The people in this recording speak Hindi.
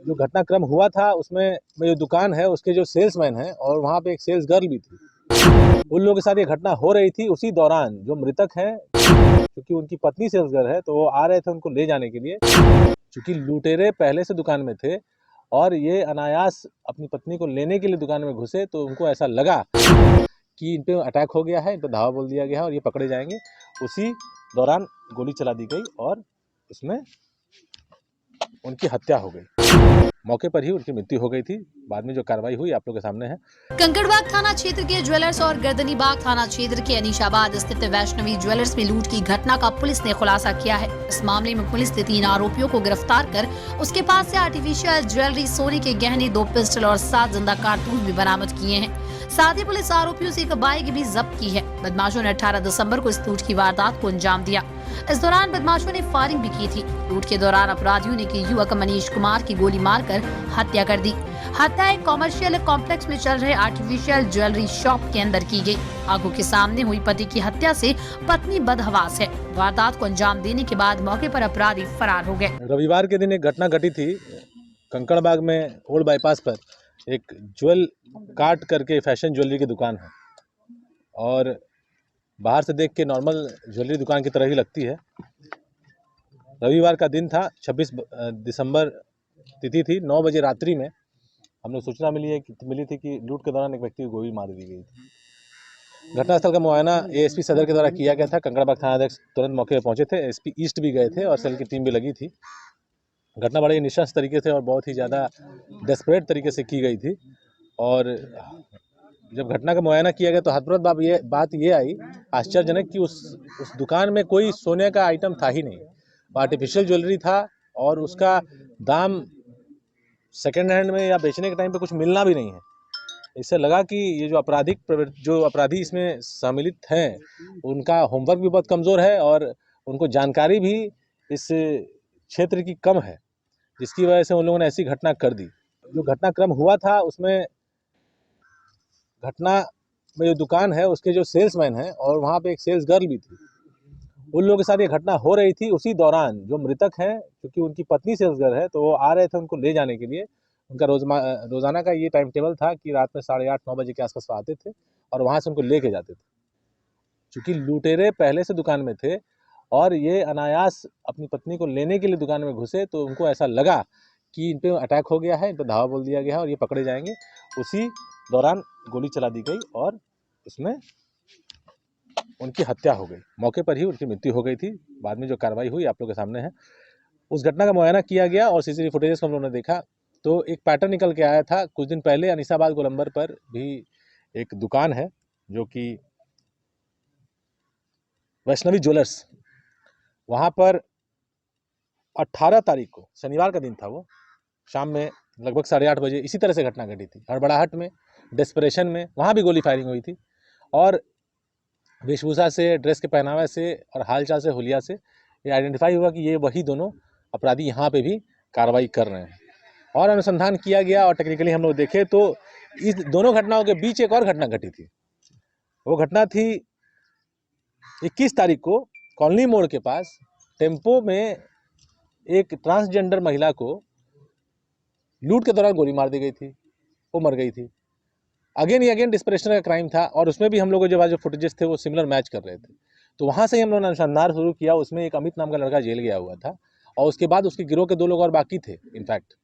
जो घटनाक्रम हुआ था उसमें जो दुकान है उसके जो सेल्समैन है और वहाँ पे एक सेल्स गर्ल भी थी, उन लोगों के साथ ये घटना हो रही थी। उसी दौरान जो मृतक हैं, क्योंकि उनकी पत्नी सेल्स गर्ल है, तो वो आ रहे थे उनको ले जाने के लिए। चूंकि लुटेरे पहले से दुकान में थे और ये अनायास अपनी पत्नी को लेने के लिए दुकान में घुसे, तो उनको ऐसा लगा कि इन पे अटैक हो गया है, इन पे धावा बोल दिया गया है और ये पकड़े जाएंगे। उसी दौरान गोली चला दी गई और उसमें उनकी हत्या हो गई। मौके पर ही उनकी मृत्यु हो गई थी। बाद में जो कार्रवाई हुई आप लोग के सामने है। कंकड़बाग थाना क्षेत्र के ज्वेलर्स और गर्दनीबाग थाना क्षेत्र के अनीशाबाद स्थित वैष्णवी ज्वेलर्स में लूट की घटना का पुलिस ने खुलासा किया है। इस मामले में पुलिस ने 3 आरोपियों को गिरफ्तार कर उसके पास से आर्टिफिशियल ज्वेलरी, सोने के गहने, 2 पिस्टल और 7 जिंदा कारतूस भी बरामद किए हैं। साथ ही पुलिस आरोपियों से एक बाइक भी जब्त की है। बदमाशों ने 18 दिसंबर को इस लूट की वारदात को अंजाम दिया। इस दौरान बदमाशों ने फायरिंग भी की थी। लूट के दौरान अपराधियों ने की युवक मनीष कुमार की गोली मारकर हत्या कर दी। हत्या एक कॉमर्शियल कॉम्प्लेक्स में चल रहे आर्टिफिशियल ज्वेलरी शॉप के अंदर की गई। आंखों के सामने हुई पति की हत्या से पत्नी बदहवास है। वारदात को अंजाम देने के बाद मौके पर अपराधी फरार हो गए। रविवार के दिन एक घटना घटी थी कंकड़बाग में, ओल्ड बाईपास पर एक ज्वेल काट करके फैशन ज्वेलरी की दुकान है और बाहर से देख के नॉर्मल ज्वेलरी दुकान की तरह ही लगती है। रविवार का दिन था, 26 दिसंबर तिथि थी। 9 बजे रात्रि में हम लोग सूचना मिली थी कि लूट के दौरान एक व्यक्ति को गोली मार दी गई थी। घटनास्थल का मुआयना एएसपी सदर के द्वारा किया गया था। कंकड़बाग थानाध्यक्ष तुरंत मौके पर पहुंचे थे। एसपी ईस्ट भी गए थे और सेल की टीम भी लगी थी। घटना बड़े निशंस तरीके से और बहुत ही ज़्यादा डेस्परेट तरीके से की गई थी और जब घटना का मुआयना किया गया तो हतप्रभ बात ये आई आश्चर्यजनक कि उस दुकान में कोई सोने का आइटम था ही नहीं। आर्टिफिशियल ज्वेलरी था और उसका दाम सेकेंड हैंड में या बेचने के टाइम पे कुछ मिलना भी नहीं है। इससे लगा कि ये जो अपराधी इसमें सम्मिलित हैं उनका होमवर्क भी बहुत कमज़ोर है और उनको जानकारी भी इस क्षेत्र की कम है, जिसकी वजह से उन लोगों ने ऐसी घटना कर दी। जो घटनाक्रम हुआ था उसमें घटना में जो दुकान है उसके जो सेल्समैन है और वहाँ पे एक सेल्स गर्ल भी थी, उन लोगों के साथ ये घटना हो रही थी। उसी दौरान जो मृतक हैं, क्योंकि उनकी पत्नी सेल्स गर्ल है, तो वो आ रहे थे उनको ले जाने के लिए। उनका रोज़ाना का ये टाइम टेबल था कि रात में 8:30-9 बजे के आसपास आते थे और वहाँ से उनको लेके जाते थे। चूँकि लुटेरे पहले से दुकान में थे और ये अनायास अपनी पत्नी को लेने के लिए दुकान में घुसे, तो उनको ऐसा लगा कि इन पे अटैक हो गया है, इन पे धावा बोल दिया गया है और ये पकड़े जाएंगे। उसी दौरान गोली चला दी गई और उसमें उनकी हत्या हो गई। मौके पर ही उनकी मृत्यु हो गई थी। बाद में जो कार्रवाई हुई आप लोग के सामने है। उस घटना का मुआयना किया गया और सीसीटीवी फुटेज को हम लोगों ने देखा तो एक पैटर्न निकल के आया था। कुछ दिन पहले अनीसाबाद गोलंबर पर भी एक दुकान है जो कि वैष्णवी ज्वेलर्स, वहाँ पर 18 तारीख को, शनिवार का दिन था, वो शाम में लगभग 8:30 बजे इसी तरह से घटना घटी थी। हड़बड़ाहट में, डेस्परेशन में वहाँ भी गोली फायरिंग हुई थी और वेशभूषा से, ड्रेस के पहनावे से और हालचाल से, हुलिया से ये आइडेंटिफाई हुआ कि ये वही दोनों अपराधी यहाँ पे भी कार्रवाई कर रहे हैं। और अनुसंधान किया गया और टेक्निकली हम लोग देखें तो इस दोनों घटनाओं के बीच एक और घटना घटी थी। वो घटना थी 21 तारीख को कॉलोनी मोड़ के पास टेम्पो में एक ट्रांसजेंडर महिला को लूट के दौरान गोली मार दी गई थी, वो मर गई थी। अगेन डिस्परेशन का क्राइम था और उसमें भी हम लोग जो फुटेजेस थे वो सिमिलर मैच कर रहे थे। तो वहाँ से ही हम लोगों ने अनुसंधान शुरू किया। उसमें एक अमित नाम का लड़का जेल गया हुआ था और उसके बाद उसके गिरोह के 2 लोग और बाकी थे इनफैक्ट।